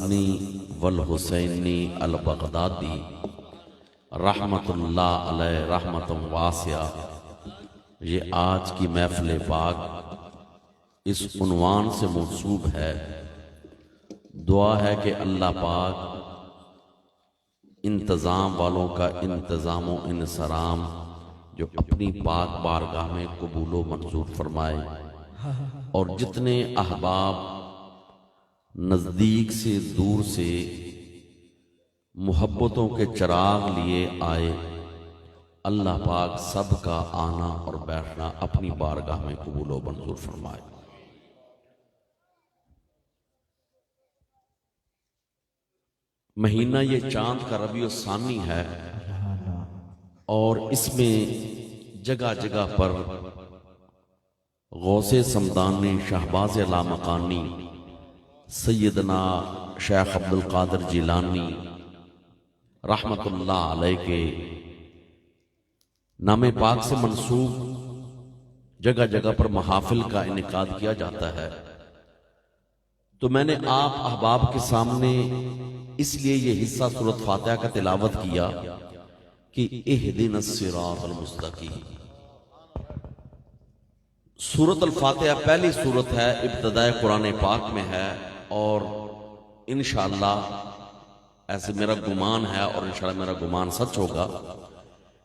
الحسنی والحسینی al Baghdadi رحمت اللہ علیہ رحمت واسعہ، یہ آج کی محفل پاک اس عنوان سے منسوب ہے۔ دعا ہے کہ اللہ پاک انتظام والوں کا انتظام و انصرام جو اپنی پاک بارگاہ میں قبول و منظور فرمائے، اور جتنے احباب نزدیک سے دور سے محبتوں کے چراغ لیے آئے، اللہ پاک سب کا آنا اور بیٹھنا اپنی بارگاہ میں قبول و منظور فرمائے۔ مہینہ یہ چاند کا ربیع الثانی ہے، اور اس میں جگہ جگہ پر غوث سمدانی شہباز لامکانی سیدنا شیخ عبدالقادر جیلانی رحمت اللہ علیہ کے نام پاک سے منسوب جگہ جگہ پر محافل کا انعقاد کیا جاتا ہے۔ تو میں نے آپ احباب کے سامنے اس لیے یہ حصہ سورۃ فاتحہ کا تلاوت کیا کہ اہدنا الصراط المستقیم۔ سورۃ الفاتحہ پہلی سورت ہے، ابتدائے قرآن پاک میں ہے، اور انشاءاللہ ایسے میرا گمان ہے، اور انشاءاللہ میرا گمان سچ ہوگا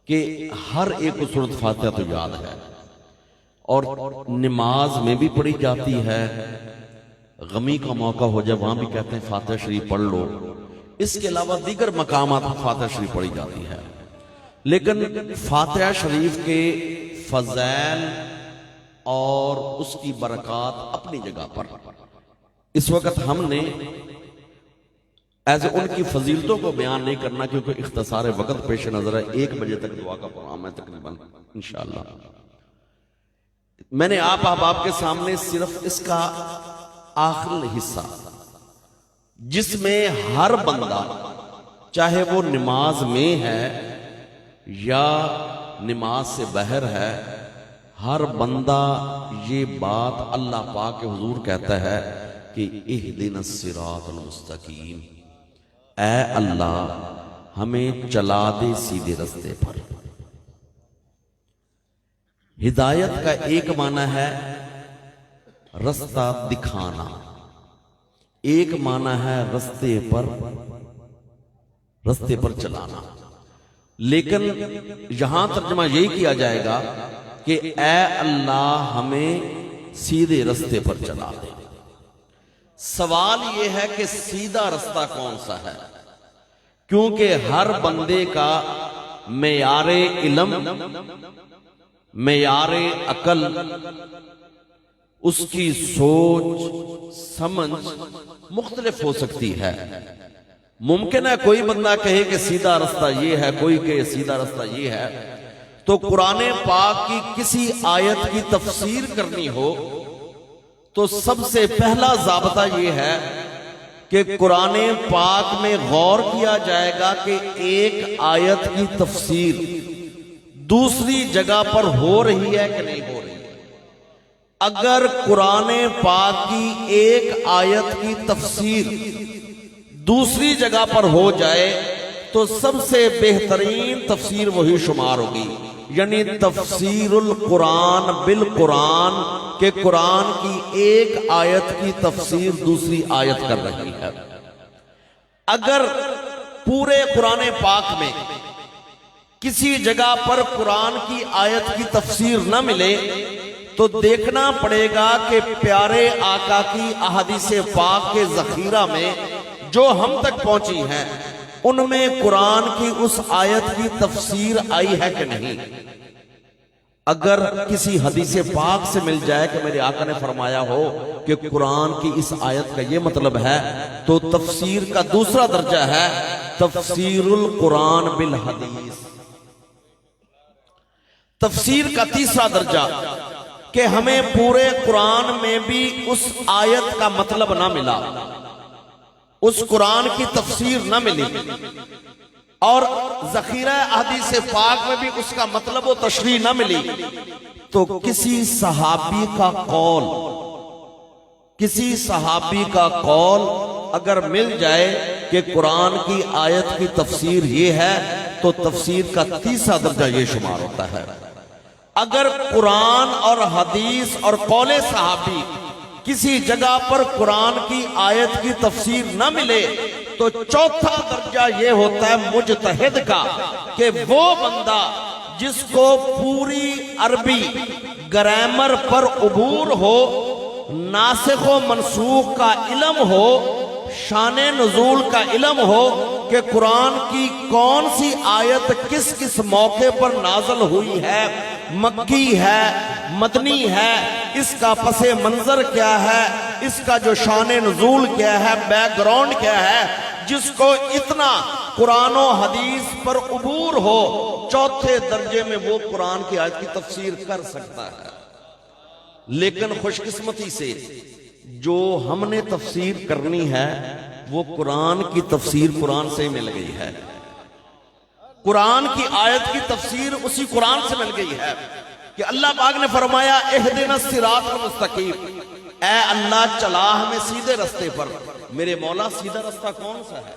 کہ ہر ایک کو سورۃ فاتحہ تو یاد ہے، اور نماز میں بھی پڑھی جاتی ہے۔ غمی کا موقع ہو جائے وہاں بھی کہتے ہیں فاتحہ شریف پڑھ لو۔ اس کے علاوہ دیگر مقامات میں فاتحہ شریف پڑھی جاتی ہے، لیکن فاتحہ شریف کے فضائل اور اس کی برکات اپنی جگہ پر۔ اس وقت ہم نے ایسے ان کی فضیلتوں کو بیان نہیں کرنا کیونکہ اختصار وقت پیش نظر ہے، 1 بجے تک دعا کا پروگرام ہے تقریباً انشاءاللہ۔ میں نے آپ احباب کے سامنے صرف اس کا آخری حصہ، جس میں ہر بندہ چاہے وہ نماز میں ہے یا نماز سے باہر ہے، ہر بندہ یہ بات اللہ پاک کے حضور کہتا ہے کہ اہدنا الصراط المستقیم، اے اللہ ہمیں چلا دے سیدھے رستے پر۔ ہدایت کا ایک معنی ہے رستہ دکھانا، ایک معنی ہے رستے پر چلانا، لیکن یہاں ترجمہ یہی کیا جائے گا کہ اے اللہ ہمیں سیدھے رستے پر چلا دے۔ سوال یہ ہے کہ سیدھا رستہ کون سا ہے، کیونکہ ہر بندے کا معیار علم، معیار عقل، اس کی سوچ سمجھ مختلف ہو سکتی ہے۔ ممکن ہے کوئی بندہ کہے کہ سیدھا رستہ یہ ہے، کوئی کہے سیدھا رستہ یہ ہے۔ تو قرآن پاک کی کسی آیت کی تفسیر کرنی ہو تو سب سے پہلا ضابطہ یہ ہے کہ قرآن پاک میں غور کیا جائے گا کہ ایک آیت کی تفسیر دوسری جگہ پر ہو رہی ہے کہ نہیں ہو رہی ہے۔ اگر قرآن پاک کی ایک آیت کی تفسیر دوسری جگہ پر ہو جائے تو سب سے بہترین تفسیر وہی شمار ہوگی، یعنی تفسیر القرآن بالقرآن، کہ قرآن کی ایک آیت کی تفسیر دوسری آیت کر رہی ہے۔ اگر پورے قرآن پاک میں کسی جگہ پر قرآن کی آیت کی تفسیر نہ ملے تو دیکھنا پڑے گا کہ پیارے آقا کی احادیث پاک کے ذخیرہ میں جو ہم تک پہنچی ہیں ان میں قرآن کی اس آیت کی تفسیر آئی ہے کہ نہیں۔ اگر کسی حدیث پاک سے مل جائے کہ میرے آقا نے فرمایا ہو کہ قرآن کی اس آیت کا یہ مطلب ہے، تو تفسیر کا دوسرا درجہ ہے تفسیر القرآن بالحدیث۔ تفسیر کا تیسرا درجہ کہ ہمیں پورے قرآن میں بھی اس آیت کا مطلب نہ ملا، اس قرآن کی تفسیر نہ ملی، اور ذخیرہ احادیث پاک میں بھی اس کا مطلب و تشریح نہ ملی، تو کسی صحابی کا قول اگر مل جائے کہ قرآن کی آیت کی تفسیر یہ ہے تو تفسیر کا تیسرا درجہ یہ شمار ہوتا ہے۔ اگر قرآن اور حدیث اور قول صحابی کسی جگہ پر قرآن کی آیت کی تفسیر نہ ملے تو چوتھا درجہ یہ ہوتا ہے مجتہد کا، کہ وہ بندہ جس کو پوری عربی گرامر پر عبور ہو، ناسخ و منسوخ کا علم ہو، شان نزول کا علم ہو کہ قرآن کی کون سی آیت کس کس موقع پر نازل ہوئی ہے، مکی ہے، مدنی ہے، اس کا پس منظر کیا ہے، اس کا جو شان نزول کیا ہے، بیک گراؤنڈ کیا ہے، جس کو اتنا قرآن و حدیث پر عبور ہو، چوتھے درجے میں وہ قرآن کی آیت کی تفسیر کر سکتا ہے۔ لیکن خوش قسمتی سے جو ہم نے تفسیر کرنی ہے وہ قرآن کی تفسیر قرآن سے مل گئی ہے، قرآن کی آیت کی تفسیر اسی قرآن سے مل گئی ہے کہ اللہ پاک نے فرمایا اہدنا الصراط المستقیم، اے اللہ چلا ہمیں سیدھے رستے پر۔ میرے مولا سیدھا رستہ کون سا ہے؟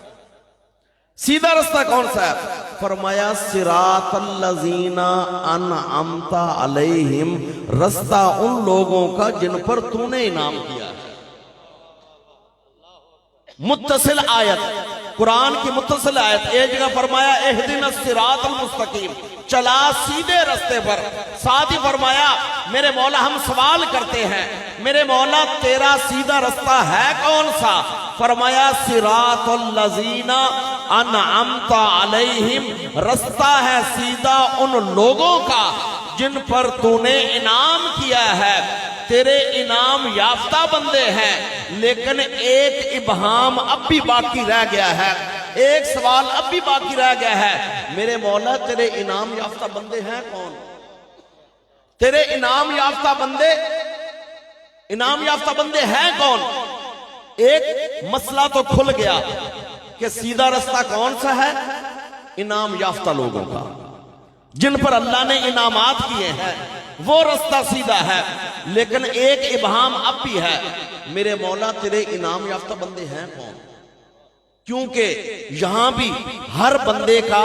سیدھا رستہ کون سا ہے؟ فرمایا صراط الذین انعمت علیہم، رستہ ان لوگوں کا جن پر تو نے انعام کیا ہے۔ متصل آیت، قرآن کی متصل آیت، ایک جگہ فرمایا اہدنا الصراط المستقیم، چلا سیدھے رستے پر، ساتھ ہی فرمایا میرے مولا ہم سوال کرتے ہیں میرے مولا تیرا سیدھا رستہ ہے کون سا؟ فرمایا صراط الذین انعمت علیہم، رستہ ہے سیدھا ان لوگوں کا جن پر تو نے انعام کیا ہے۔ تیرے انعام یافتہ بندے ہیں، لیکن ایک ابہام اب بھی باقی رہ گیا ہے، ایک سوال اب بھی باقی رہ گیا ہے، میرے مولا تیرے انعام یافتہ بندے ہیں کون؟ تیرے انعام یافتہ بندے ہیں کون؟ ایک مسئلہ تو کھل گیا کہ سیدھا رستہ کون سا ہے؟ انعام یافتہ لوگوں کا، جن پر اللہ نے انعامات کیے ہیں، وہ رستہ سیدھا ہے۔ لیکن ایک ابہام اب بھی ہے، میرے مولا تیرے انعام یافتہ بندے ہیں کون؟ کیونکہ یہاں بھی ہر بندے کا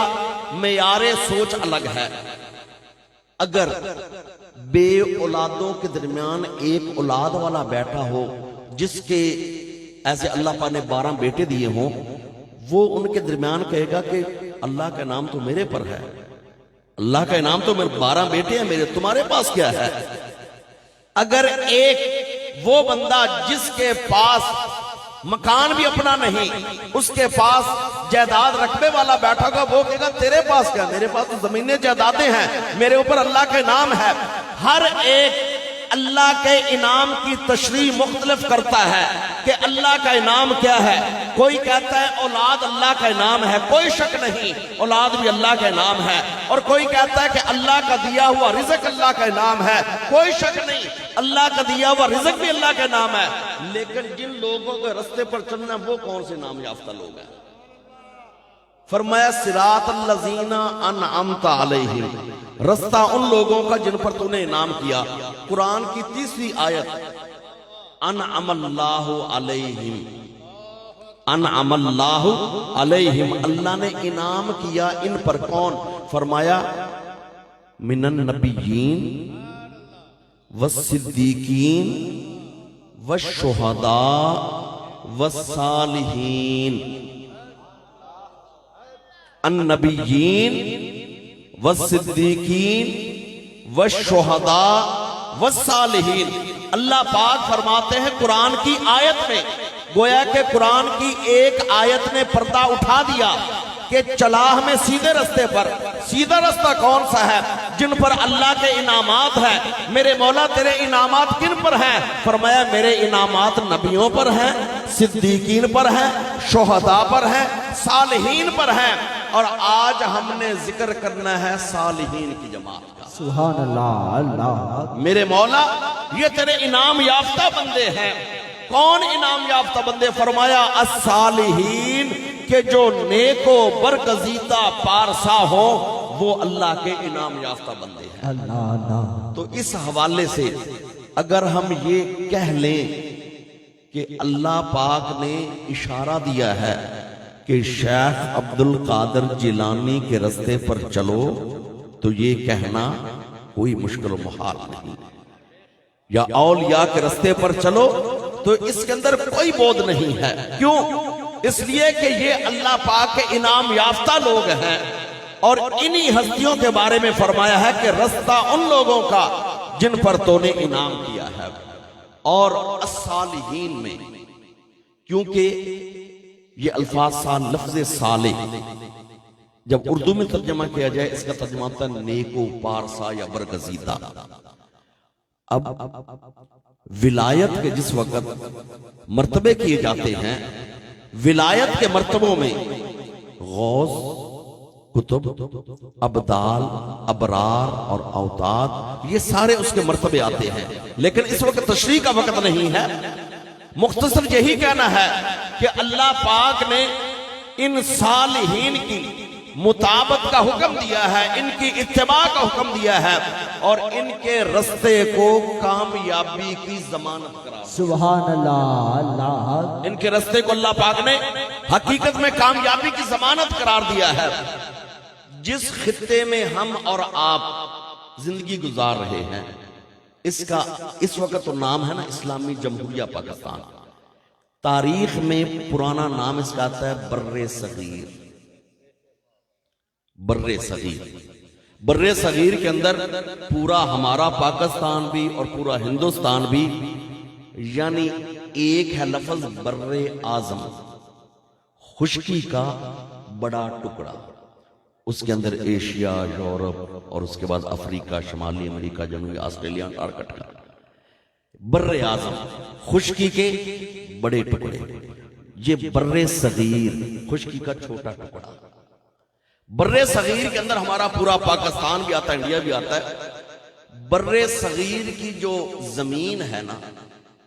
معیار سوچ الگ ہے۔ اگر بے اولادوں کے درمیان ایک اولاد والا بیٹھا ہو جس کے ایسے اللہ پاک نے 12 بیٹے دیے ہوں، وہ ان کے درمیان کہے گا کہ اللہ کا نام تو میرے پر ہے، اللہ کا انعام تو میرے 12 بیٹے ہیں میرے، تمہارے پاس کیا ہے؟ اگر ایک وہ بندہ جس کے پاس مکان بھی اپنا نہیں، اس کے پاس جائیداد رقبے والا بیٹھا گا، وہ کہے گا تیرے پاس کیا؟ میرے پاس تو زمینیں جائیدادیں ہیں، میرے اوپر اللہ کا انعام ہے۔ ہر ایک اللہ کے انعام کی تشریح مختلف کرتا ہے کہ اللہ کا انعام کیا ہے۔ کوئی کہتا ہے اولاد اللہ کا انعام ہے، کوئی شک نہیں، اولاد بھی اللہ کا انعام ہے، اور کوئی کہتا ہے کہ اللہ کا دیا ہوا رزق اللہ کا انعام ہے، کوئی شک نہیں، اللہ کا دیا ہوا رزق بھی اللہ کا انعام ہے۔ لیکن جن لوگوں کے رستے پر چلنا وہ کون سے انعام یافتہ لوگ ہیں؟ فرمایا صراط الذین انعمت علیہم، رستہ ان لوگوں کا جن پر تو نے انعام کیا۔ قرآن کی تیسری آیت انعم اللہ علیہم، انعم اللہ علیہم، اللہ نے انعام کیا ان پر کون؟ فرمایا من النبیین والصدیقین والشہداء والصالحین، النبیین والصدیقین والشہداء والصالحین۔ اللہ پاک فرماتے ہیں قرآن کی آیت میں، گویا کہ قرآن کی ایک آیت نے پردہ اٹھا دیا کہ چلا ہمیں سیدھے رستے پر۔ سیدھا رستہ کون سا ہے؟ جن پر اللہ کے انعامات ہیں۔ میرے مولا تیرے انعامات کن پر ہیں؟ فرمایا میرے انعامات نبیوں پر ہیں، صدیقین پر ہیں، شہداء پر ہیں، صالحین پر ہیں، اور آج ہم نے ذکر کرنا ہے صالحین کی جماعت کا۔ سبحان اللہ، اللہ میرے مولا یہ تیرے انعام یافتہ بندے ہیں۔ کون انعام یافتہ بندے؟ فرمایا الصالحین، کہ جو نیک و برگزیدہ پارسا ہو وہ اللہ کے انعام یافتہ بندے ہیں۔ اللہ۔ تو اس حوالے سے اگر ہم یہ کہہ لیں کہ اللہ پاک نے اشارہ دیا ہے کہ شیخ عبد القادر جیلانی کے راستے پر چلو تو یہ کہنا کوئی مشکل و محال نہیں، یا اولیاء کے راستے پر چلو تو اس کے اندر کوئی بود نہیں ہے۔ کیوں؟ اس لیے کہ یہ اللہ پاک کے انعام یافتہ لوگ ہیں، اور انہی ہستیوں کے بارے میں فرمایا ہے کہ رستہ ان لوگوں کا جن پر تو نے انعام کیا ہے۔ اور الصالحین میں، کیونکہ یہ الفاظ لفظ صالح جب اردو میں ترجمہ کیا جائے اس کا ترجمہ ہوتا ہے نیکو پارسا یا برگزیدہ۔ اب ولایت کے جس وقت مرتبے کیے جاتے ہیں، ولایت کے مرتبوں میں غوث، کتب، ابدال، ابرار اور اوتاد، یہ سارے اس کے مرتبے آتے ہیں، لیکن اس وقت تشریح کا وقت نہیں ہے۔ مختصر یہی کہنا ہے کہ اللہ پاک نے ان صالحین کی مطابقت کا حکم دیا ہے، ان کی اتباع کا حکم دیا ہے، اور ان کے رستے کو کامیابی کی ضمانت قرار دیا۔ سبحان اللہ، اللہ ان کے رستے کو اللہ پاک نے حقیقت میں کامیابی کی ضمانت قرار دیا ہے۔ جس خطے میں ہم اور آپ زندگی گزار رہے ہیں، اس کا اس وقت تو نام ہے نا اسلامی جمہوریہ پاکستان۔ تاریخ میں پرانا نام اس کا آتا ہے بر صغیر۔ بر صغیر، بر صغیر کے اندر پورا ہمارا پاکستان بھی اور پورا ہندوستان بھی، یعنی ایک ہے لفظ بر اعظم، خشکی کا بڑا ٹکڑا، اس کے اندر ایشیا، یورپ اور اس کے بعد افریقہ، شمالی امریکہ، جنوبی آسٹریلیا، انٹارکٹیکا۔ بر اعظم خشکی کے بڑے ٹکڑے، یہ بر صغیر خشکی کا چھوٹا ٹکڑا۔ بر صغیر کے اندر ہمارا پورا پاکستان بھی آتا ہے، انڈیا بھی آتا ہے۔ بر صغیر کی جو زمین ہے نا،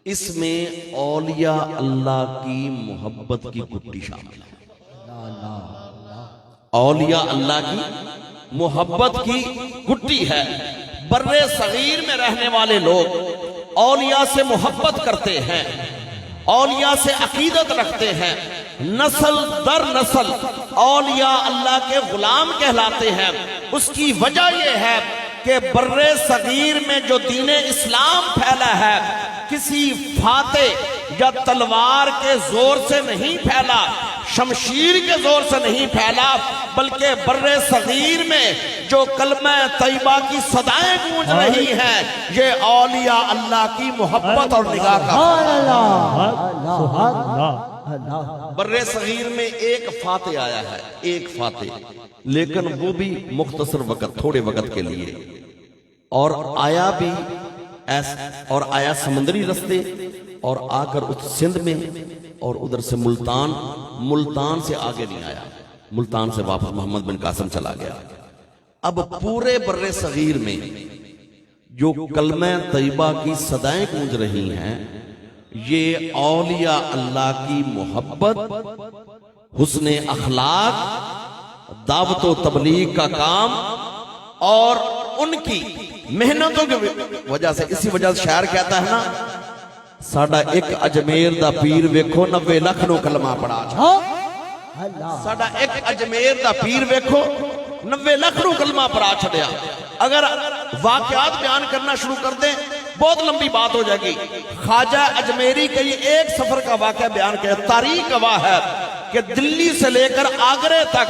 اس میں اولیاء اللہ کی محبت کی گٹی شامل ہے۔ اولیاء اللہ کی محبت کی گٹی ہے۔ بر صغیر میں رہنے والے لوگ اولیاء سے محبت کرتے ہیں، اولیاء سے عقیدت رکھتے ہیں، نسل در نسل اولیاء اللہ کے غلام کہلاتے ہیں۔ اس کی وجہ یہ ہے کہ بر صغیر میں جو دین اسلام پھیلا ہے، کسی فاتح یا تلوار کے زور سے نہیں پھیلا، شمشیر کے زور سے نہیں پھیلا، بلکہ بر صغیر میں جو کلمہ طیبہ کی صدائیں گونج رہی ہیں، یہ اولیاء اللہ کی محبت اور نگاہ کا۔ بر صغیر میں ایک فاتح آیا ہے، ایک فاتح، لیکن وہ بھی مختصر وقت، تھوڑے وقت کے لیے، اور آیا بھی اور آیا سمندری رستے، اور آ کر سندھ میں اور ادھر سے ملتان سے آگے نہیں آیا، ملتان سے واپس محمد بن قاسم چلا گیا۔ اب پورے بر صغیر میں جو کلمہ طیبہ کی صدائیں گونج رہی ہیں، یہ اولیاء اللہ کی محبت، حسن اخلاق، دعوت و تبلیغ کا کام، اور ان کی محنتوں کی وجہ سے، اسی وجہ سے شاعر کہتا ہے نا، ساڑا ایک اجمیر دا پیر ویکھو 90 لاکھ نو کلمہ پڑھا چھڑیا۔ ساڑا ایک اجمیر دا پیر ویکھو 90 لاکھ نو کلمہ پڑھا چھڑیا۔ اگر واقعات بیان کرنا شروع کر دیں بہت لمبی بات ہو جائے گی۔ خواجہ اجمیری کے یہ ایک سفر کا واقعہ بیان کیا، تاریخ گواہ ہے کہ دلی سے لے کر آگرے تک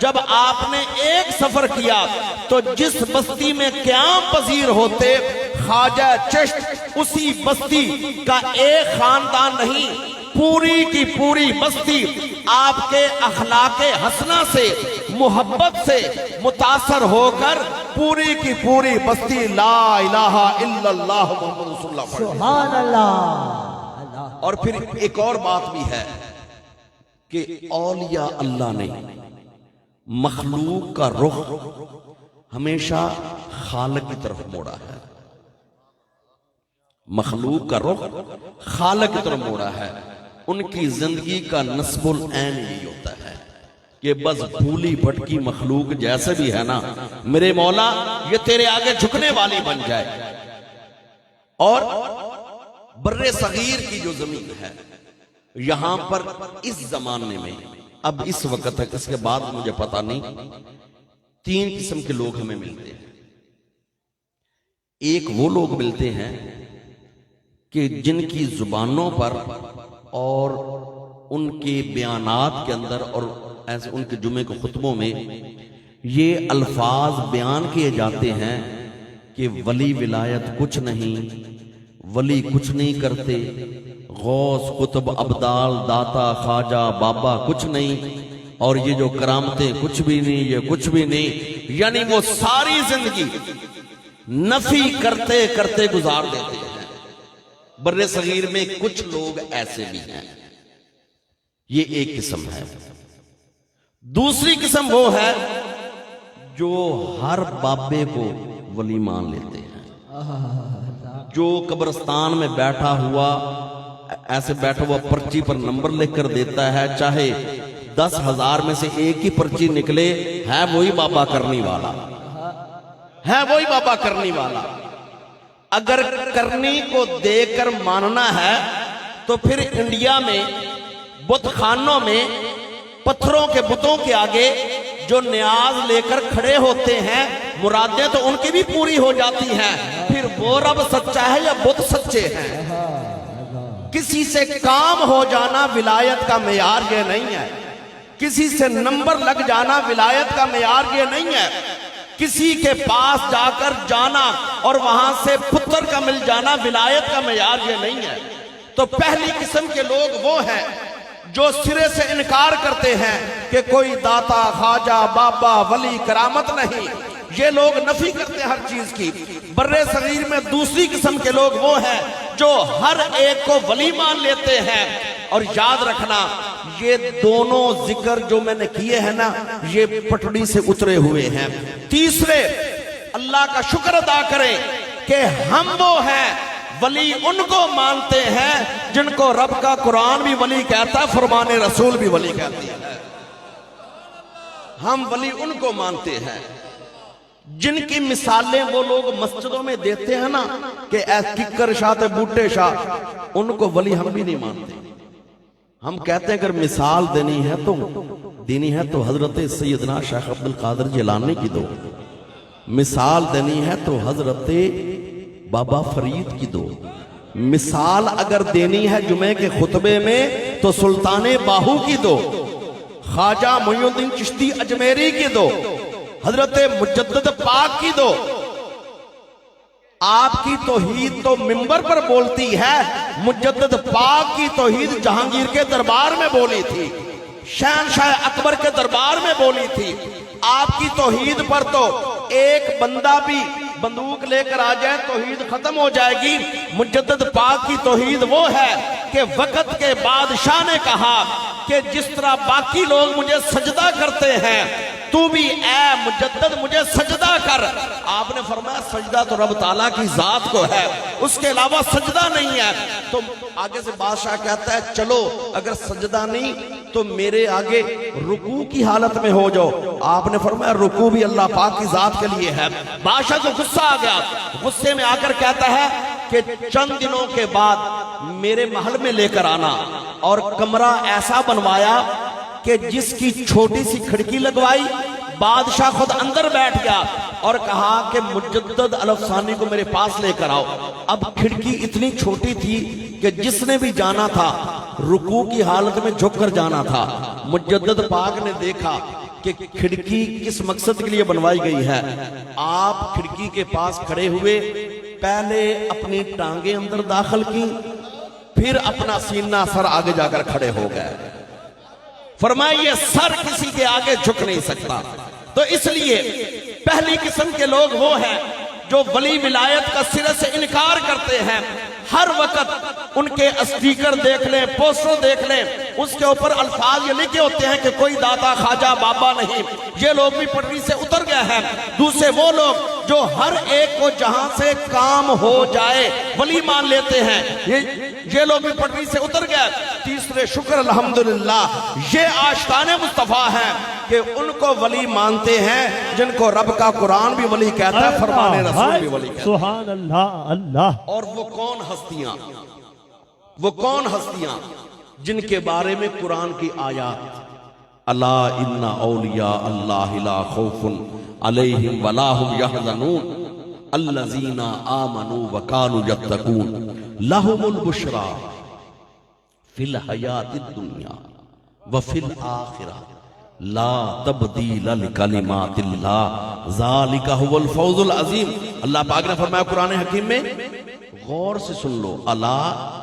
جب آپ نے ایک سفر کیا تو جس بستی میں قیام پذیر ہوتے خواجہ چشت، اسی بستی کا ایک خاندان نہیں، پوری کی پوری بستی آپ کے اخلاق حسنہ سے، محبت سے متاثر ہو کر پوری کی پوری بستی لا الہ الا اللہ محمد رسول اللہ پڑھ۔ سبحان اللہ۔ اور پھر ایک اور بات بھی ہے کہ اولیاء اللہ نے مخلوق کا رخ ہمیشہ خالق کی طرف موڑا ہے، مخلوق کا رخ خالق کی طرف موڑا ہے۔ ان کی زندگی کا نصب العین یہی ہوتا ہے کہ بس بھولی بھٹکی مخلوق جیسے بھی ہے نا، میرے مولا یہ تیرے آگے جھکنے والی بن جائے۔ اور بر صغیر کی جو زمین ہے یہاں پر اس زمانے میں اب اس وقت تک، اس کے بعد مجھے پتا نہیں، 3 قسم کے لوگ ہمیں ملتے ہیں۔ ایک وہ لوگ ملتے ہیں کہ جن کی زبانوں پر اور ان کے بیانات کے اندر اور ایسے ان کے جمعے کے خطبوں میں یہ الفاظ بیان کیے جاتے ہیں کہ ولی ولایت کچھ نہیں، ولی کچھ نہیں کرتے، غوث قطب ابدال داتا خواجہ بابا کچھ نہیں، اور یہ جو کرامتیں کچھ بھی نہیں، یہ کچھ بھی نہیں، یعنی وہ ساری زندگی نفی کرتے کرتے گزار دیتے ہیں۔ بر صغیر میں کچھ لوگ ایسے بھی ہیں، یہ ایک قسم ہے۔ دوسری قسم وہ ہے جو ہر بابے کو ولی مان لیتے ہیں، جو قبرستان میں بیٹھا ہوا ایسے بیٹھا ہوا پرچی پر نمبر لکھ کر دیتا ہے، چاہے 10,000 میں سے ایک ہی پرچی نکلے، ہے وہی بابا کرنی والا، ہے وہی بابا کرنی والا۔ اگر کرنی کو دیکھ کر ماننا ہے تو پھر انڈیا میں بت خانوں میں پتھروں کے بتوں کے آگے جو نیاز لے کر کھڑے ہوتے ہیں، مرادیں تو ان کی بھی پوری ہو جاتی ہیں، پھر وہ رب سچا ہے یا بت سچے ہیں؟ کسی سے کام ہو جانا ولایت کا معیار یہ نہیں ہے، کسی سے نمبر لگ جانا ولایت کا معیار یہ نہیں ہے، کسی کے پاس جا کر جانا اور وہاں سے پتر کا مل جانا ولایت کا معیار یہ نہیں ہے۔ تو پہلی قسم کے لوگ وہ ہیں جو سرے سے انکار کرتے ہیں کہ کوئی داتا خواجہ بابا ولی کرامت نہیں، یہ لوگ نفی کرتے ہیں ہر چیز کی۔ بر صغیر میں دوسری قسم کے لوگ وہ ہیں جو ہر ایک کو ولی مان لیتے ہیں۔ اور یاد رکھنا یہ دونوں ذکر جو میں نے کیے ہیں نا، یہ پٹڑی سے اترے ہوئے ہیں۔ تیسرے، اللہ کا شکر ادا کریں کہ ہم وہ ہیں ولی ان کو مانتے ہیں جن کو رب کا قرآن بھی ولی کہتا ہے، فرمان رسول بھی ولی کہتی ہے۔ ہم ولی ان کو مانتے ہیں جن کی مثالیں وہ لوگ مسجدوں میں دیتے ہیں نا کہ اے ککر شاہ تے بوٹے شاہ، ان کو ولی ہم بھی نہیں مانتے۔ ہم کہتے ہیں اگر مثال دینی ہے تو حضرت سیدنا شیخ عبد القادر جیلانی کی دو، مثال دینی ہے تو حضرت بابا فرید کی دو، مثال اگر دینی ہے جمعے کے خطبے میں تو سلطان باہو کی دو، خواجہ معین الدین چشتی اجمیری کی دو، حضرت مجدد پاک کی دو۔ آپ کی توحید تو منبر پر بولتی ہے، مجدد پاک کی توحید جہانگیر کے دربار میں بولی تھی، شہنشاہ اکبر کے دربار میں بولی تھی۔ آپ کی توحید پر تو ایک بندہ بھی بندوق لے کر آ جائے توحید ختم ہو جائے گی۔ مجدد پاک کی توحید وہ ہے کہ وقت کے بادشاہ نے کہا کہ جس طرح باقی لوگ مجھے سجدہ کرتے ہیں تو بھی اے مجدد مجھے سجدہ کر۔ آپ نے فرمایا سجدہ تو رب تعالیٰ کی ذات کو ہے، اس کے علاوہ سجدہ نہیں ہے۔ تو آگے سے بادشاہ کہتا ہے چلو اگر سجدہ نہیں تو میرے آگے رکوع کی حالت میں ہو جاؤ۔ آپ نے فرمایا رکوع بھی اللہ پاک کی ذات کے لیے ہے۔ بادشاہ کو غصہ آ گیا، غصے میں آ کر کہتا ہے کہ چند دنوں کے بعد میرے محل میں لے کر آنا، اور کمرہ ایسا بنوایا کہ جس کی چھوٹی سی کھڑکی لگوائی، بادشاہ خود اندر بیٹھ گیا اور کہا کہ مجدد الافسانی کو میرے پاس لے کر آؤ۔ اب کھڑکی اتنی چھوٹی تھی کہ جس نے بھی جانا تھا رکوع کی حالت میں جھک کر جانا تھا۔ مجدد پاک نے دیکھا کہ کھڑکی کس مقصد کے لیے بنوائی گئی ہے۔ آپ کھڑکی کے پاس کھڑے ہوئے، پہلے اپنی ٹانگیں اندر داخل کی، پھر اپنا سینہ سر آگے جا کر کھڑے ہو گئے۔ فرمایا یہ سر کسی کے آگے جھک نہیں سکتا۔ تو اس لیے پہلی قسم کے لوگ وہ ہیں جو ولی ولایت کا سرے سے انکار کرتے ہیں۔ ہر وقت ان کے اسٹیکر دیکھ لیں، پوسٹر دیکھ لیں، اس کے اوپر الفاظ یہ لکھے ہوتے ہیں کہ کوئی داتا خواجہ بابا نہیں۔ یہ لوگ بھی پٹری سے اتر گئے ہیں۔ دوسرے وہ لوگ جو ہر ایک کو جہاں سے کام ہو جائے ولی مان لیتے ہیں، یہ لوگ بھی پٹری سے اتر گئے۔ تیسرے شکر الحمدللہ یہ عاشقان مصطفیٰ ہیں کہ ان کو ولی مانتے ہیں جن کو رب کا قرآن بھی ولی کہتا ہے، فرمان رسول بھی ولی کہتا ہے۔ سبحان اللہ اللہ۔ اور وہ کون ہستیاں؟ وہ کون ہستیاں جن کے بارے میں قرآن کی آیات الا ان اولیاء اللہ لا خوف علیہم ولا هم يحزنون الذین آمنوا وكانوا يتقون لهم البشرى فی الحیات الدنیا وفی الآخرہ لا تبدیل لکلمات اللہ ذالک هو الفوز العظیم۔ اللہ پاک نے فرمایا قرآن حکیم میں، غور سے سن لو، الا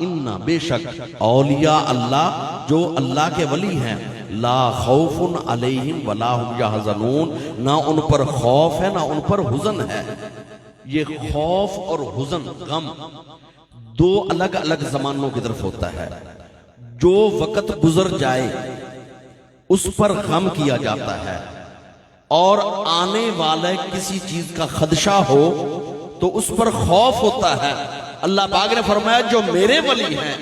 ان بے شک اولیاء اللہ جو اللہ کے ولی ہیں، لا خوف علیہم ولا هم یحزنون، نہ ان پر خوف ہے نہ ان پر حزن ہے۔ یہ خوف اور حزن، غم، دو الگ الگ زمانوں کی طرف ہوتا ہے۔ جو وقت گزر جائے اس پر غم کیا جاتا ہے، اور آنے والے کسی چیز کا خدشہ ہو تو اس پر خوف ہوتا ہے۔ اللہ پاک نے فرمایا جو میرے ولی ہیں،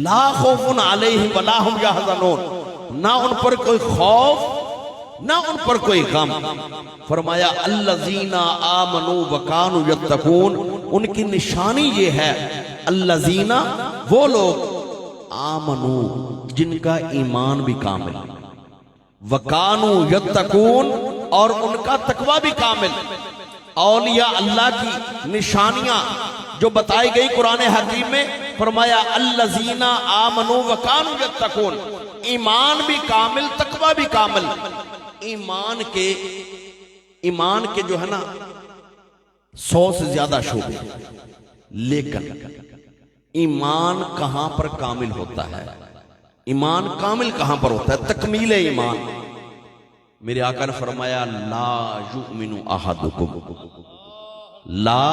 لا خوف علیہم ولا هم یحزنون، نہ ان پر کوئی خوف نہ ان پر کوئی غم۔ فرمایا الذین آمنوا وکانوا یتقون، ان کی نشانی یہ ہے، الذین وہ لوگ، آمنو جن کا ایمان بھی کامل، وکانوا یتقون اور ان کا تقوی بھی کامل۔ اولیاء اللہ کی نشانیاں جو بتائی گئی قرآن حکیم میں، فرمایا الذین آمنوا وکانوا یتقون، ایمان بھی کامل، تقوی بھی کامل۔ ایمان کے جو ہے نا 100 سے زیادہ شعبے، لیکن ایمان کہاں پر کامل ہوتا ہے؟ ایمان کامل کہاں پر ہوتا ہے؟ تکمیل ایمان۔ میرے آقا نے فرمایا لا یؤمن احدکم، لا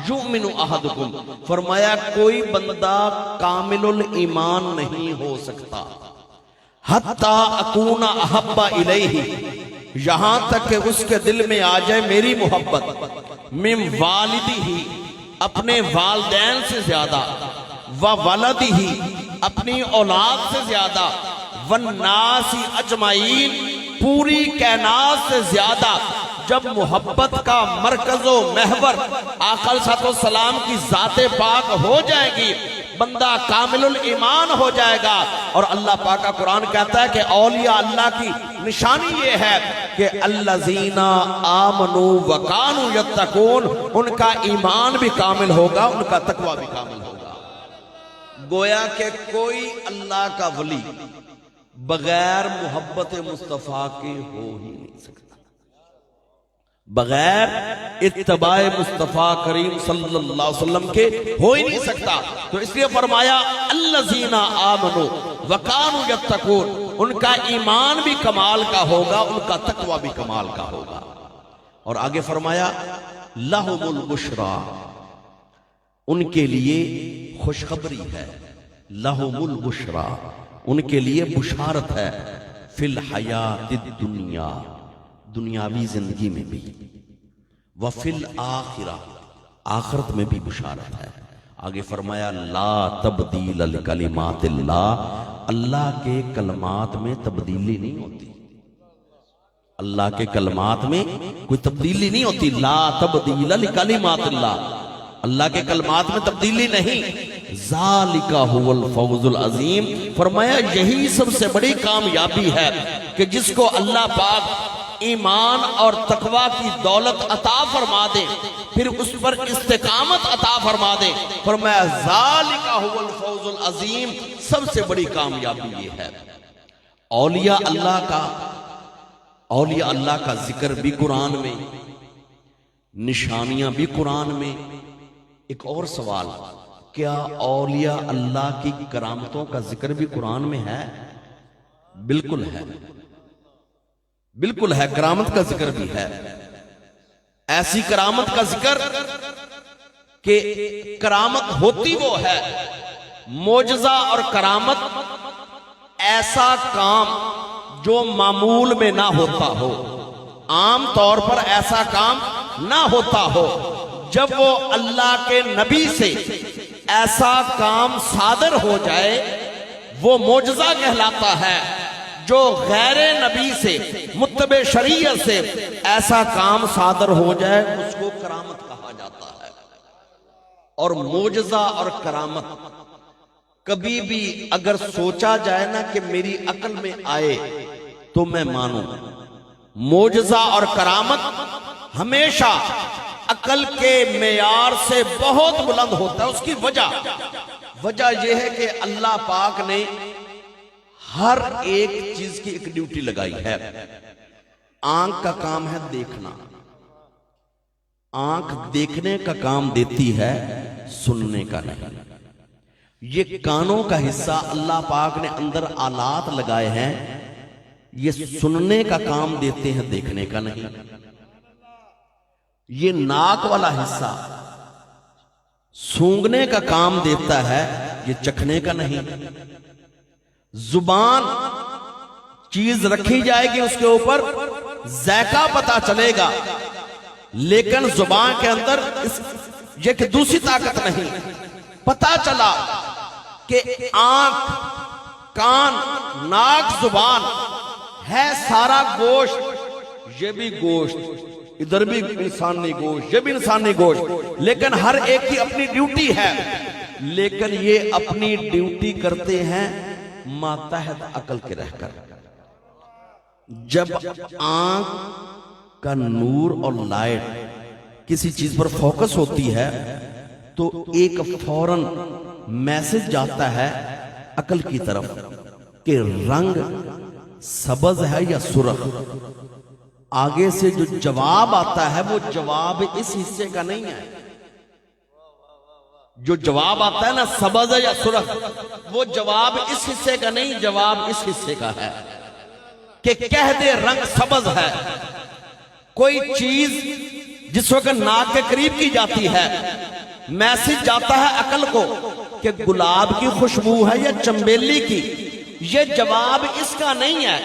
یؤمن احدکم، فرمایا کوئی بندہ کامل الایمان نہیں ہو سکتا حتی اکون احب الیہ، یہاں تک کہ اس کے دل میں آ جائے میری محبت، من والدہ، اپنے والدین سے زیادہ، وولدہ، اپنی اولاد سے زیادہ، والناس اجمعین، پوری کائنات سے زیادہ۔ جب محبت کا مرکز و محور آقا صلی اللہ علیہ وسلم کی ذات پاک ہو جائے گی، بندہ کامل الایمان ہو جائے گا۔ اور اللہ پاک کا قرآن کہتا ہے کہ اولیاء اللہ کی نشانی یہ ہے کہ الذین آمنوا وکانوا یتقون، ان کا ایمان بھی کامل ہوگا، ان کا تقوی بھی کامل ہوگا۔ گویا کہ کوئی اللہ کا ولی بغیر محبت مصطفیٰ کے ہو ہی نہیں سکتا، بغیر اتباع مصطفیٰ کریم صلی اللہ علیہ وسلم کے ہو ہی نہیں سکتا۔ تو اس لیے فرمایا الذین آمنوا وکانوا یتقون، ان کا ایمان بھی کمال کا ہوگا، ان کا تقوی بھی کمال کا ہوگا۔ اور آگے فرمایا لہم البشری، ان کے لیے خوشخبری ہے، لہم البشری، ان کے لیے بشارت ہے، فی الحیات الدنیا، دنیاوی زندگی میں بھی، وفی الآخرہ، آخرت میں بھی بشارت ہے۔ آگے فرمایا لا تبدیل لکلمات اللہ، اللہ کے کلمات میں تبدیلی نہیں ہوتی، اللہ کے کلمات میں کوئی تبدیلی نہیں ہوتی۔ لا تبدیل لکلمات اللہ، اللہ کے کلمات میں تبدیلی نہیں۔ ذالک هو الفوز العظیم، فرمایا یہی سب سے بڑی کامیابی ہے کہ جس کو اللہ پاک ایمان اور تقوی کی دولت عطا فرما دے، پھر اس پر استقامت عطا فرما دے۔ فرمایا ذالک هو الفوز العظیم، سب سے بڑی کامیابی یہ ہے۔ اولیاء اللہ کا ذکر بھی قرآن میں، نشانیاں بھی قرآن میں۔ ایک اور سوال، کیا اولیاء اللہ کی کرامتوں کا ذکر بھی قرآن میں ہے؟ بالکل ہے، بالکل ہے، کرامت کا ذکر بھی ہے۔ ایسی کرامت کا ذکر کہ کرامت ہوتی وہ ہے، معجزہ اور کرامت ایسا کام جو معمول میں نہ ہوتا ہو، عام طور پر ایسا کام نہ ہوتا ہو، جب وہ اللہ کے نبی سے ایسا کام صادر ہو جائے وہ معجزہ کہلاتا ہے۔ جو غیر نبی سے، متبع شریعت سے ایسا کام صادر ہو جائے اس کو کرامت کہا جاتا ہے۔ اور معجزہ اور کرامت کبھی بھی اگر سوچا جائے نا کہ میری عقل میں آئے تو میں مانوں. معجزہ اور کرامت ہمیشہ عقل کے معیار سے بہت بلند ہوتا ہے. اس کی وجہ یہ ہے کہ اللہ پاک نے ہر ایک چیز کی ایک ڈیوٹی لگائی ہے. آنکھ کا کام ہے دیکھنا، آنکھ دیکھنے کا کام دیتی ہے، سننے کا نہیں. یہ کانوں کا حصہ اللہ پاک نے اندر آلات لگائے ہیں، یہ سننے کا کام دیتے ہیں، دیکھنے کا نہیں. یہ ناک والا حصہ سونگنے کا کام دیتا ہے، یہ چکھنے کا نہیں. زبان چیز رکھی جائے گی اس کے اوپر ذائقہ پتا چلے گا، لیکن زبان کے اندر یہ کہ دوسری طاقت نہیں. پتا چلا کہ آنکھ، کان، ناک، زبان ہے سارا گوشت، یہ بھی گوشت، ادھر بھی انسانی گوشت، یہ بھی انسانی گوشت، لیکن ہر ایک کی اپنی ڈیوٹی ہے. لیکن یہ اپنی ڈیوٹی کرتے ہیں ماتحت عقل کے رہ کر. جب آنکھ کا نور اور لائٹ کسی چیز پر فوکس ہوتی ہے تو ایک فوراً میسج جاتا ہے عقل کی طرف کہ رنگ سبز ہے یا سرخ. آگے سے جو جواب آتا ہے وہ جواب اس حصے کا نہیں ہے. جو جواب آتا ہے نا سبز ہے یا سرخ، وہ جواب اس حصے کا نہیں، جواب اس حصے کا ہے کہ کہہ دے رنگ سبز ہے. کوئی چیز جس وقت ناک کے قریب کی جاتی ہے، میسج جاتا ہے عقل کو کہ گلاب کی خوشبو ہے یا چنبیلی کی. یہ جواب اس کا نہیں ہے،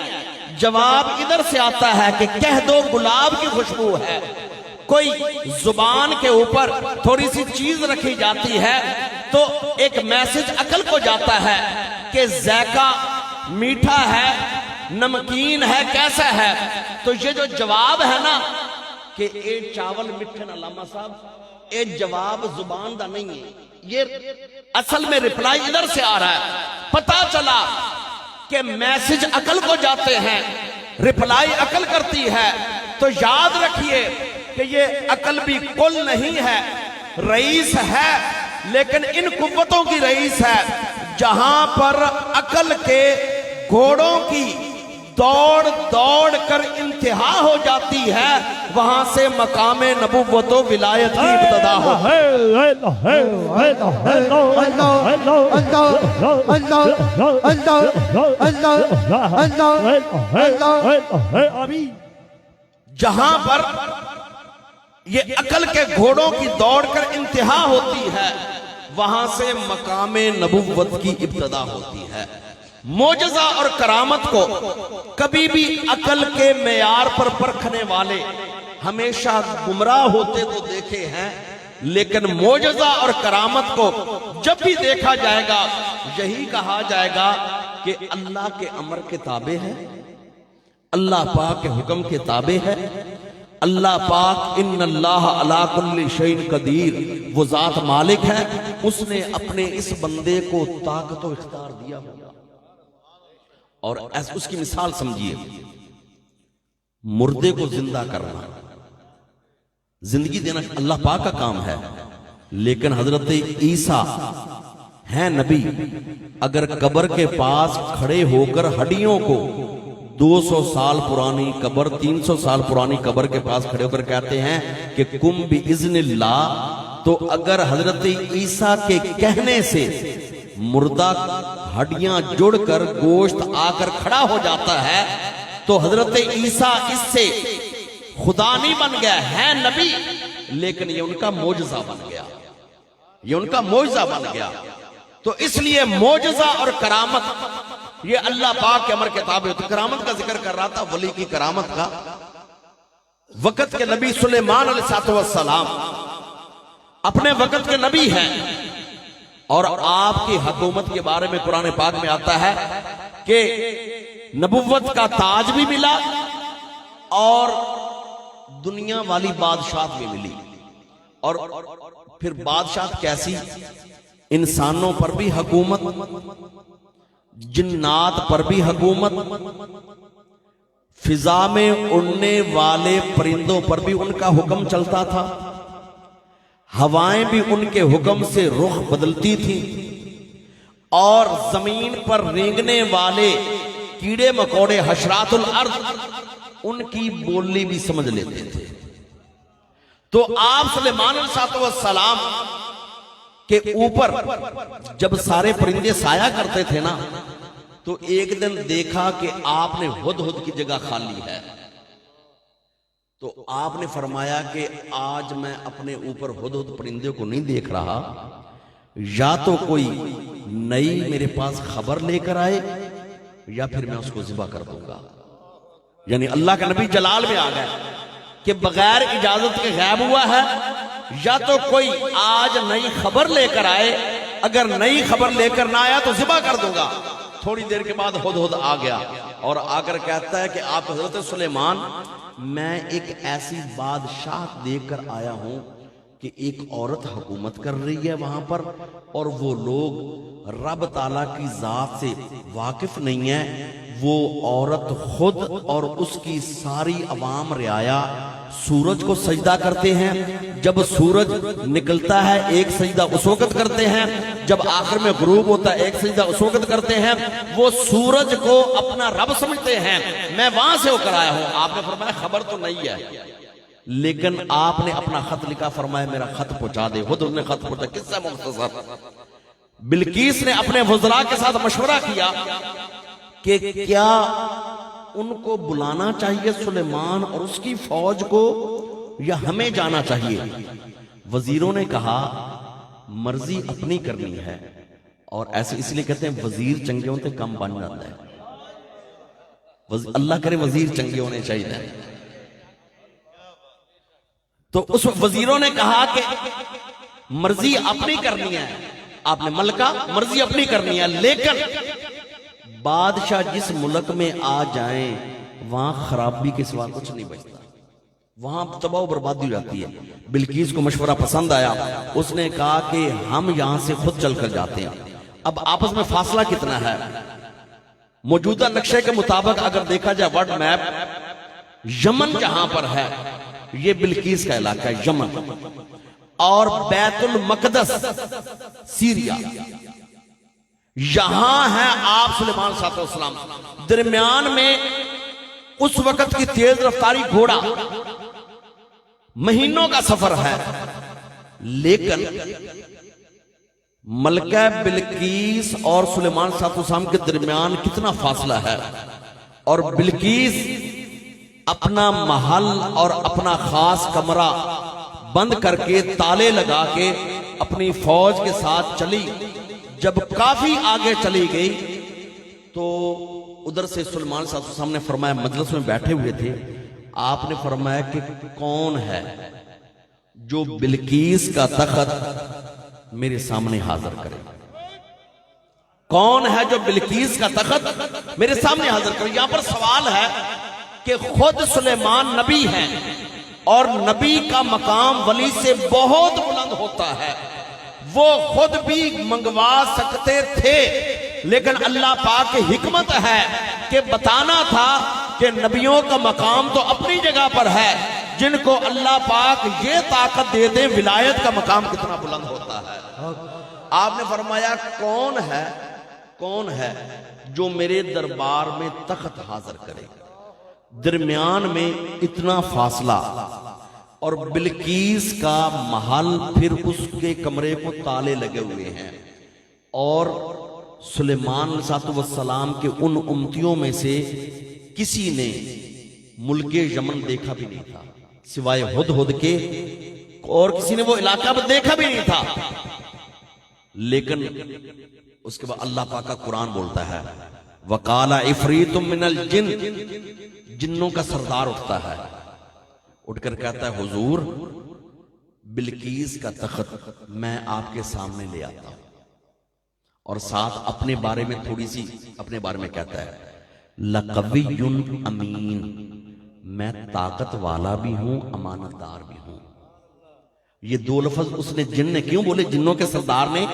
جواب ادھر سے آتا ہے کہ کہہ دو گلاب کی خوشبو ہے. کوئی زبان کے اوپر تھوڑی سی چیز رکھی جاتی ہے تو ایک میسج عقل کو جاتا ہے کہ ذائقہ میٹھا ہے، نمکین ہے، کیسا ہے. تو یہ جو جواب ہے نا کہ اے چاول مٹھے نا علامہ صاحب، اے جواب زبان دا نہیں ہے، یہ اصل میں ریپلائی ادھر سے آ رہا ہے. پتا چلا کہ میسج عقل کو جاتے ہیں، ریپلائی عقل کرتی ہے. تو یاد رکھیے کہ یہ عقل بھی کل نہیں ہے، رئیس ہے، لیکن ان قوتوں کی رئیس ہے. جہاں پر عقل کے گھوڑوں کی دوڑ کر انتہا ہو جاتی ہے، وہاں سے مقام نبوت و ولایت کی ابتدا ہو. جہاں پر یہ عقل کے گھوڑوں کی دوڑ کر انتہا ہوتی ہے، وہاں سے مقام نبوت کی ابتدا ہوتی ہے. معجزہ اور کرامت کو کبھی بھی عقل کے معیار پر پرکھنے والے ہمیشہ گمراہ ہوتے تو دیکھے ہیں، لیکن معجزہ اور کرامت کو جب بھی دیکھا جائے گا یہی کہا جائے گا کہ اللہ کے امر کے تابع ہے، اللہ پاک کے حکم کے تابع ہے. اللہ پاک ان اللہ علی کل شیء قدیر، وہ ذات مالک ہے، اس نے اپنے اس بندے کو طاقت و اختیار دیا ہوا. اور اس کی مثال سمجھیے، مردے کو زندہ کرنا، زندگی دینا اللہ پاک کا کام ہے. لیکن حضرت عیسیٰ ہیں نبی، اگر قبر کے پاس کھڑے ہو کر ہڈیوں کو 200 سال پرانی قبر، 300 سال پرانی قبر کے پاس کھڑے ہو کر کہتے ہیں کہ کم باذن اللہ، تو اگر حضرت عیسیٰ کے کہنے سے مردہ ہڈیاں جڑ کر گوشت آ کر کھڑا ہو جاتا ہے تو حضرت عیسیٰ اس سے خدا نہیں بن گیا، ہے نبی، لیکن یہ ان کا معجزہ بن گیا، یہ ان کا معجزہ بن گیا. تو اس لیے معجزہ اور کرامت یہ اللہ پاک کے امر کے تابع ہوتی. کرامت کا ذکر کر رہا تھا، ولی کی کرامت کا. وقت کے نبی سلیمان علیہ السلام اپنے وقت کے نبی ہیں، اور آپ کی حکومت کے بارے میں قرآن پاک میں آتا ہے کہ نبوت کا تاج بھی ملا اور دنیا والی بادشاہت بھی ملی. اور پھر بادشاہت کیسی انسانوں پر بھی حکومت، جنات پر بھی حکومت، فضا میں اڑنے والے پرندوں پر بھی ان کا حکم چلتا تھا، ہوائیں بھی ان کے حکم سے رخ بدلتی تھیں، اور زمین پر رینگنے والے کیڑے مکوڑے حشرات الارض ان کی بولی بھی سمجھ لیتے تھے۔ تو آپ سلیمان علیہ السلام کے اوپر جب سارے پرندے سایہ کرتے تھے نا، تو ایک دن دیکھا کہ آپ نے ہدہد کی جگہ خالی ہے، تو آپ نے فرمایا کہ آج میں اپنے اوپر ہدہد پرندے کو نہیں دیکھ رہا، یا تو کوئی نئی میرے پاس خبر لے کر آئے یا پھر میں اس کو ذبح کر دوں گا۔ یعنی اللہ کا نبی جلال میں آ گئے کہ بغیر اجازت کے غائب ہوا ہے، یا تو کوئی آج نئی خبر لے کر آئے، اگر نئی خبر لے کر نہ آیا تو ذبح کر دوں گا۔ تھوڑی دیر کے بعد ہدہد آ گیا اور آ کر کہتا ہے کہ آپ حضرت سلیمان، میں ایک ایسی بادشاہ دیکھ کر آیا ہوں کہ ایک عورت حکومت کر رہی ہے وہاں پر، اور وہ لوگ رب تعالیٰ کی ذات سے واقف نہیں ہیں۔ وہ عورت خود اور اس کی ساری عوام رعایا سورج کو سجدہ کرتے ہیں، جب سورج نکلتا ہے ایک سجدہ اس وقت کرتے ہیں، جب آخر میں غروب ہوتا ہے ایک سجدہ اس وقت کرتے ہیں۔ وہ سورج کو اپنا رب سمجھتے ہیں۔ میں وہاں سے ہو کر آیا ہوں۔ آپ نے فرمایا خبر تو نہیں ہے، لیکن آپ نے اپنا خط لکھا، فرمایا میرا خط پہنچا دے۔ خود انہوں نے خط پہنچا، قصہ مختصر۔ بلقیس نے اپنے وزراء کے ساتھ مشورہ کیا کہ کیا ان کو بلانا چاہیے سلیمان اور اس کی فوج کو، یا ہمیں جانا چاہیے؟ وزیروں نے کہا مرضی اپنی کرنی ہے، اور ایسے اس لیے کہتے ہیں وزیر چنگے ہوتے کم بن جاتا ہے۔ اللہ کرے وزیر چنگے ہونے چاہیے۔ تو اس وزیروں نے کہا کہ مرضی اپنی کرنی ہے، آپ نے ملکہ مرضی اپنی کرنی ہے، لیکن بادشاہ جس ملک میں آ جائیں وہاں خرابی کے سوا کچھ نہیں بچتا، وہاں تباہ و بربادی ہو جاتی ہے۔ بلقیس کو مشورہ پسند آیا، اس نے کہا کہ ہم یہاں سے خود چل کر جاتے ہیں۔ اب آپس میں فاصلہ کتنا ہے؟ موجودہ نقشے کے مطابق اگر دیکھا جائے ورلڈ میپ، یمن جہاں پر ہے یہ بلقیس کا علاقہ ہے، یمن، اور بیت المقدس سیریا، یہاں ہے آپ سلیمان صلی اللہ علیہ وسلم۔ درمیان میں اس وقت کی تیز رفتاری گھوڑا مہینوں کا سفر ہے، لیکن ملکہ بلقیس اور سلیمان صلی اللہ علیہ وسلم کے درمیان کتنا فاصلہ ہے، اور بلقیس اپنا محل اور اپنا خاص کمرہ بند کر کے تالے لگا کے اپنی فوج کے ساتھ چلی۔ جب کافی آگے چلی گئی تو ادھر سے سلیمان صلی اللہ علیہ وسلم نے فرمایا، مجلس میں بیٹھے ہوئے تھے، آپ نے فرمایا کہ کون ہے جو بلقیس کا تخت میرے سامنے حاضر کرے؟ کون ہے جو بلقیس کا تخت میرے سامنے حاضر کرے؟ یہاں پر سوال ہے کہ خود سلیمان نبی ہیں، اور نبی کا مقام ولی سے بہت بلند ہوتا ہے، وہ خود بھی منگوا سکتے تھے، لیکن اللہ پاک کی حکمت ہے کہ بتانا تھا کہ نبیوں کا مقام تو اپنی جگہ پر ہے، جن کو اللہ پاک یہ طاقت دے دے ولایت کا مقام کتنا بلند ہوتا ہے۔ آپ نے فرمایا کون ہے جو میرے دربار میں تخت حاضر کرے؟ درمیان میں اتنا فاصلہ، اور بلقیس کا محل، پھر اس کے کمرے کو تالے لگے ہوئے ہیں، اور سلیمان علیہ السلام کے ان امتیوں میں سے کسی نے ملک یمن دیکھا بھی نہیں تھا سوائے ہدہد کے، اور کسی نے وہ علاقہ بھی دیکھا بھی نہیں تھا۔ لیکن اس کے بعد اللہ پاک کا قرآن بولتا ہے، وَقَالَ عِفْرِيتٌ مِّنَ الْجِنِّ، جنوں کا سردار اٹھتا ہے، اٹھ کر کہتا ہے حضور بلقیس کا تخت میں آپ کے سامنے لے آتا ہوں، اور ساتھ اپنے بارے میں تھوڑی سی اپنے بارے میں کہتا ہے لَقَوِيٌّ أَمِينٌ، میں طاقت والا بھی ہوں امانت دار بھی ہوں۔ یہ دو لفظ اس نے جن نے کیوں بولے، جنوں کے سردار نے،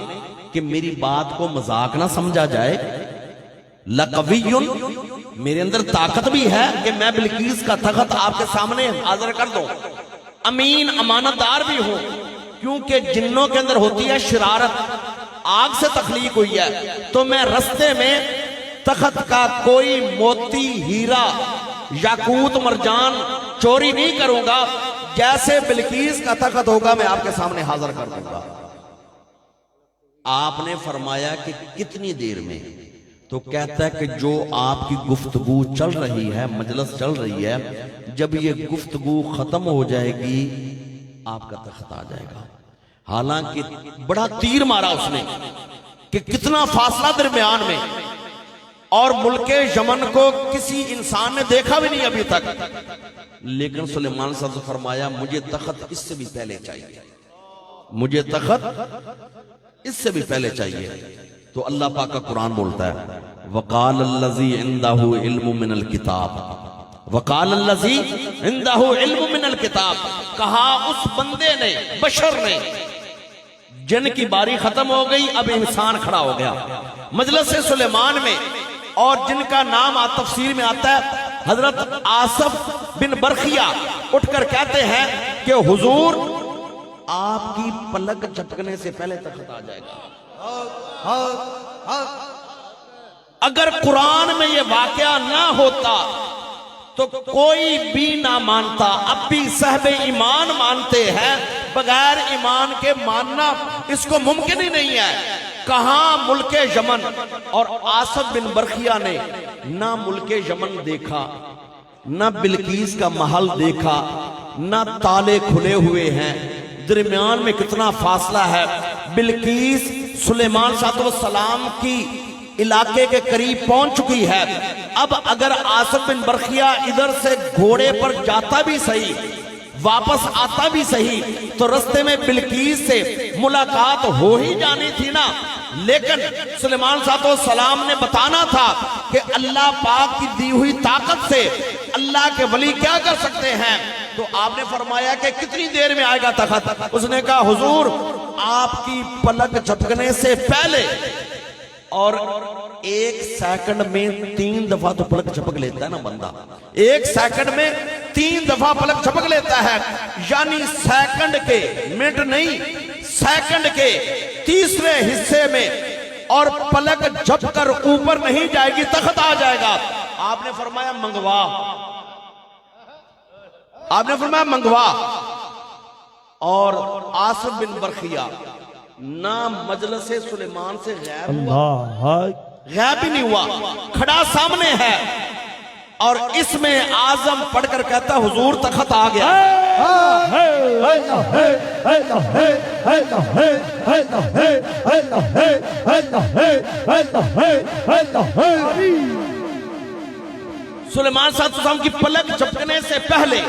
کہ میری بات کو مذاق نہ سمجھا جائے. لقویٌ، میرے اندر طاقت بھی ہے کہ میں بلقیس کا تخت آپ کے سامنے حاضر کر دوں. امین، امانت دار بھی ہوں، کیونکہ جنوں کے اندر ہوتی ہے شرارت، آگ سے تخلیق ہوئی ہے. تو میں رستے میں تخت کا کوئی موتی، ہیرا، یاقوت، مرجان چوری نہیں کروں گا. جیسے بلقیس کا تخت ہوگا میں آپ کے سامنے حاضر کر دوں گا. آپ نے فرمایا کہ کتنی دیر میں؟ تو کہتا ہے کہ جو آپ کی گفتگو چل رہی ہے، مجلس چل رہی ہے، جب یہ گفتگو ختم ہو جائے گی آپ کا تخت آ جائے گا. حالانکہ بڑا تیر مارا اس نے کہ کتنا فاصلہ درمیان میں، اور ملک یمن کو کسی انسان نے دیکھا بھی نہیں ابھی تک. لیکن سلیمان صاحب سے فرمایا مجھے تخت اس سے بھی پہلے چاہیے، مجھے تخت اس سے بھی پہلے چاہیے. تو اللہ پاک کا قرآن بولتا ہے وَقَالَ الَّذِي عِنْدَهُ عِلْمٌ مِّنَ الْكِتَابِ، وَقَالَ الَّذِي عِنْدَهُ عِلْمٌ مِّنَ الْكِتَابِ، کہا اس بندے نے، بشر نے، جن کی باری ختم ہو گئی، اب انسان کھڑا ہو گیا مجلس سلیمان میں، اور جن کا نام تفسیر میں آتا ہے حضرت آصف بن برخیہ، اٹھ کر کہتے ہیں کہ حضور آپ کی پلک جھپکنے سے پہلے تخت آ جائے گا. اگر قرآن میں یہ واقعہ نہ ہوتا تو کوئی بھی نہ مانتا. اب بھی صاحب ایمان مانتے ہیں، بغیر ایمان کے ماننا اس کو ممکن ہی نہیں ہے. کہاں ملک یمن، اور آصف بن برخیہ نے نہ ملک یمن دیکھا، نہ بلقیس کا محل دیکھا، نہ تالے کھلے ہوئے ہیں، درمیان میں کتنا فاصلہ ہے. بلقیس سلیمان صاحب السلام کی علاقے کے قریب پہنچ چکی ہے. اب اگر آصف بن برخیہ ادھر سے گھوڑے پر جاتا بھی صحیح، واپس آتا بھی صحیح، تو رستے میں بلقیس سے ملاقات ہو ہی جانی تھی نا. لیکن سلیمان صاحب السلام نے بتانا تھا کہ اللہ پاک کی دی ہوئی طاقت سے اللہ کے ولی کیا کر سکتے ہیں. تو آپ نے فرمایا کہ کتنی دیر میں آئے گا تخت؟ اس نے کہا حضور آپ کی پلک جھپکنے سے پہلے. اور ایک سیکنڈ میں 3 دفعہ تو پلک جھپک لیتا ہے نا بندہ، ایک سیکنڈ میں 3 دفعہ پلک جھپک لیتا ہے. یعنی سیکنڈ کے، منٹ نہیں، سیکنڈ کے تیسرے حصے میں، اور پلک جھپ کر اوپر نہیں جائے گی، تخت آ جائے گا. آپ نے فرمایا منگوا، آپ نے فرمایا منگوا. اور آصف بن برخیہ نہ مجلس سلیمان سے غائب ہی نہیں ہوا، کھڑا سامنے ہے، اور اس میں اعظم پڑھ کر کہتا حضور تخت آ گیا. سلیمان صاحب السلام کی پلک جھپکنے سے پہلے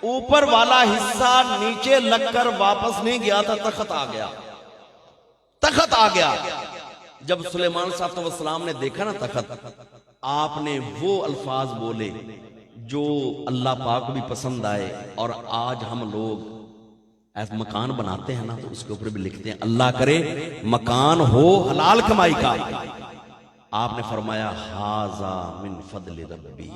اوپر والا حصہ نیچے لگ کر واپس نہیں گیا تھا، تخت آ گیا، تخت آ گیا. جب سلیمان صاحب السلام نے دیکھا نا تخت، آپ نے وہ الفاظ بولے جو اللہ پاک کو بھی پسند آئے. اور آج ہم لوگ ایسا مکان بناتے ہیں نا تو اس کے اوپر بھی لکھتے ہیں اللہ کرے مکان ہو حلال کمائی کا. آپ نے فرمایا ھذا من فضل ربی،